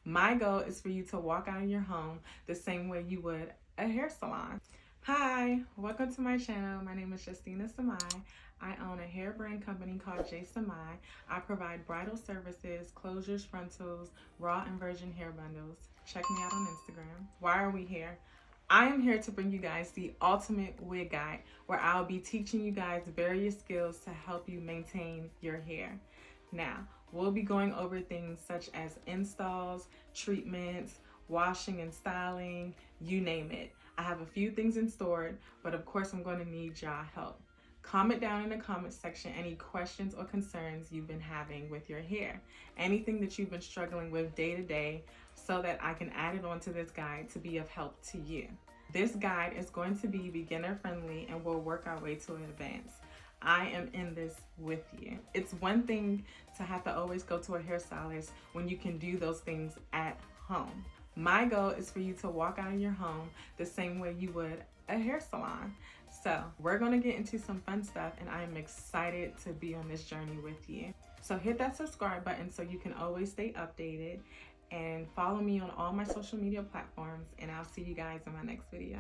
My goal is for you to walk out of your home the same way you would a hair salon. Hi, welcome to my channel. My name is JSamaiye. I own a hair brand company called JSamaiye. I provide bridal services, closures, frontals, raw and virgin hair bundles. Check me out on Instagram. Why are we here? I am here to bring you guys the ultimate wig guide, where I'll be teaching you guys various skills to help you maintain your hair. Now, we'll be going over things such as installs, treatments, washing and styling, you name it. I have a few things in store, but of course I'm going to need y'all help. Comment down in the comment section any questions or concerns you've been having with your hair. Anything that you've been struggling with day to day, so that I can add it onto this guide to be of help to you. This guide is going to be beginner friendly and we'll work our way to advanced. I am in this with you. It's one thing to have to always go to a hairstylist when you can do those things at home. My goal is for you to walk out of your home the same way you would a hair salon. So we're gonna get into some fun stuff and I'm excited to be on this journey with you. So hit that subscribe button so you can always stay updated, and follow me on all my social media platforms, and I'll see you guys in my next video.